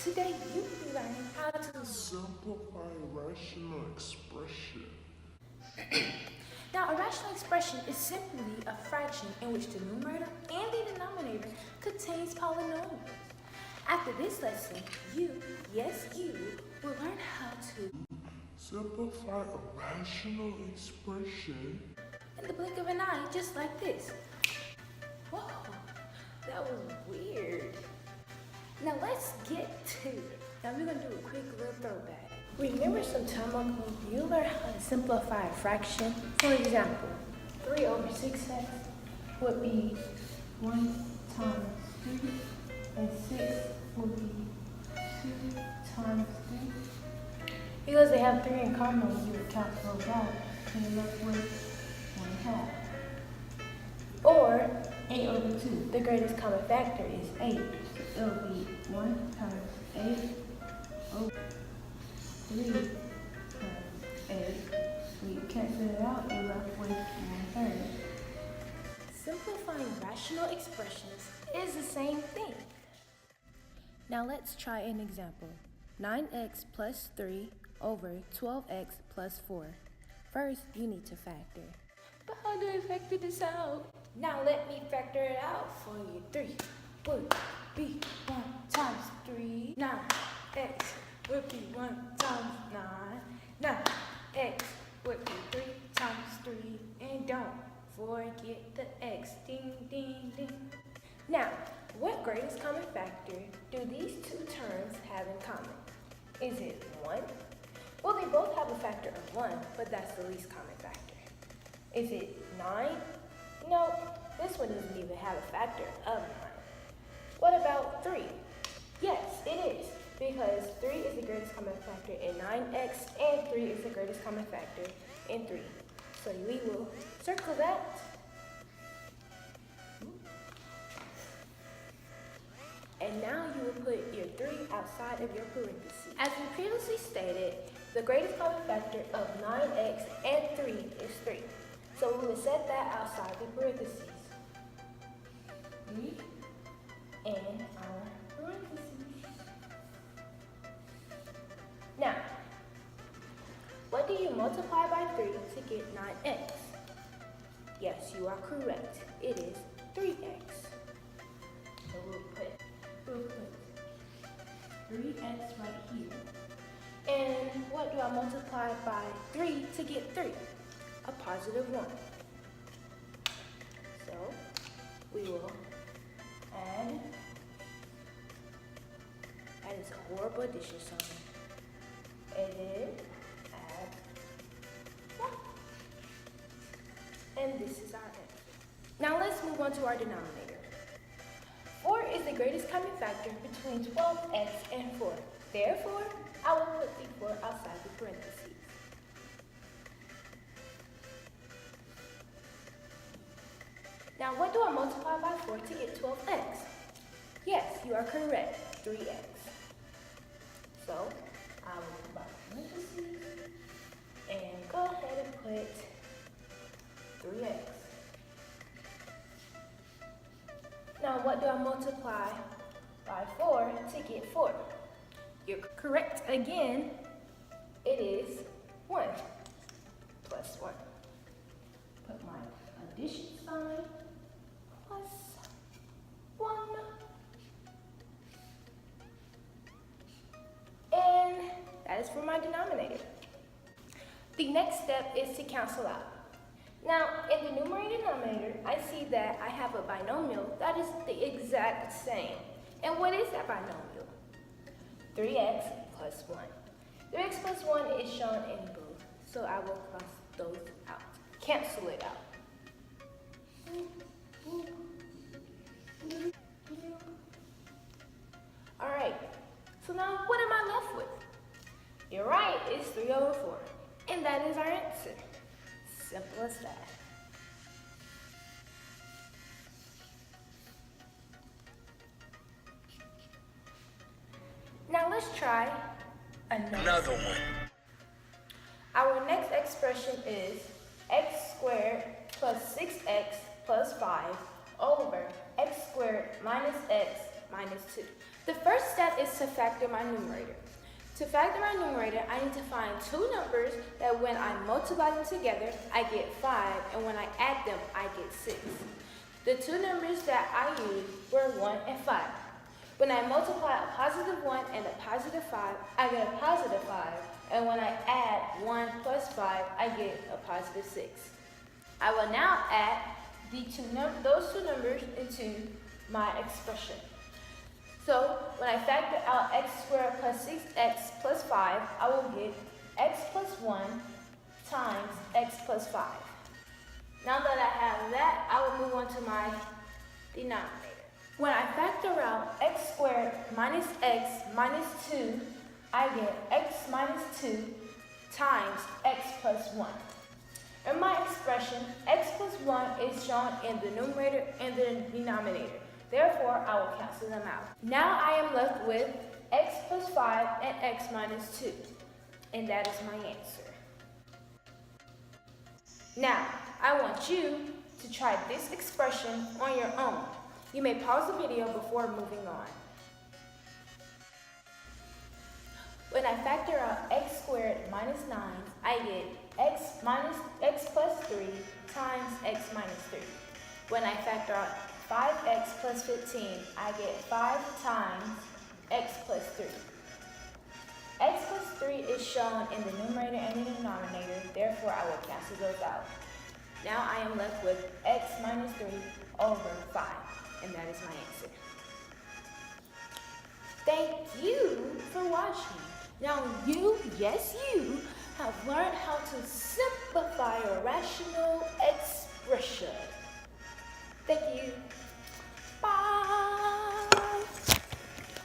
Today you will be learning how to simplify a rational expression. Now, a rational expression is simply a fraction in which the numerator and the denominator contains polynomials. After this lesson, you will learn how to Simplify a rational expression in the blink of an eye, just like this. Whoa, that was weird. Now let's get to it. Now we're gonna do a quick little throwback. Remember some time ago, you learned how to simplify a fraction? For example, 3 over 6x would be 1 times 3, and 6 would be 2 times 3. Because they have 3 in common, you would cancel those out, and you're left with 1/2. Or 8 over 2, the greatest common factor is 8. So it will be 1 times 8 over 3 times 8. When you cancel it out, you're left with 1/3. Simplifying rational expressions is the same thing. Now let's try an example. 9x plus 3 over 12x plus 4. First, you need to factor. But how do I factor this out? Now let me factor it out for you. 3 would be 1 times 3. 9x would be 1 times 9. 9x would be 3 times 3. And don't forget the x. Ding, ding, ding. Now, what greatest common factor do these two terms have in common? Is it 1? Well, they both have a factor of 1, but that's the least common factor. Is it 9? No, this one doesn't even have a factor of 9. What about 3? Yes, it is, because 3 is the greatest common factor in 9x, and 3 is the greatest common factor in 3. So we will circle that. And now you will put your 3 outside of your parentheses. As we previously stated, the greatest common factor of 9x and 3 is 3. So we will set that outside the parentheses. 3 in our parentheses. Now, what do you multiply by 3 to get 9x? Yes, you are correct. It is 3x. So we'll put 3x right here. And what do I multiply by 3 to get 3? A positive 1. So we will add, that is a horrible addition sign. And then add 1. And this is our answer. Now let's move on to our denominator. 4 is the greatest common factor between 12x and 4. Therefore, I will put the 4 outside the parentheses. Now, what do I multiply by 4 to get 12x? Yes, you are correct, 3x. So, I will put my parentheses and go ahead and put 3x. Now, what do I multiply by 4 to get 4? You're correct again. It is 1 plus 1. Put my addition sign plus 1. And that is for my denominator. The next step is to cancel out. Now, in the numerator and denominator, I see that I have a binomial that is the exact same. And what is that binomial? 3x plus 1. 3x plus 1 is shown in blue, so I will cross those out. Cancel it out. Alright, so now what am I left with? You're right, it's 3 over 4. And that is our answer. Simple as that. Now let's try another one. Our next expression is x squared plus 6x plus 5 over x squared minus x minus 2. The first step is to factor my numerator. To factor my numerator, I need to find two numbers that when I multiply them together, I get 5, and when I add them, I get 6. The two numbers that I used were 1 and 5. When I multiply a positive 1 and a positive 5, I get a positive 5, and when I add 1 plus 5, I get a positive 6. I will now add those two numbers into my expression. So when I factor out x squared plus 6x plus 5, I will get x plus 1 times x plus 5. Now that I have that, I will move on to my denominator. When I factor out x squared minus x minus 2, I get x minus 2 times x plus 1. In my expression, x plus 1 is shown in the numerator and the denominator. Therefore, I will cancel them out. Now I am left with x plus 5 and x minus 2. And that is my answer. Now, I want you to try this expression on your own. You may pause the video before moving on. When I factor out x squared minus 9, I get x plus 3 times x minus 3. When I factor out 5x plus 15, I get 5 times x plus 3. X plus 3 is shown in the numerator and the denominator, therefore I will cancel those out. Now I am left with x minus 3 over 5, and that is my answer. Thank you for watching. Now you, yes you, have learned how to simplify a rational expression. Thank you.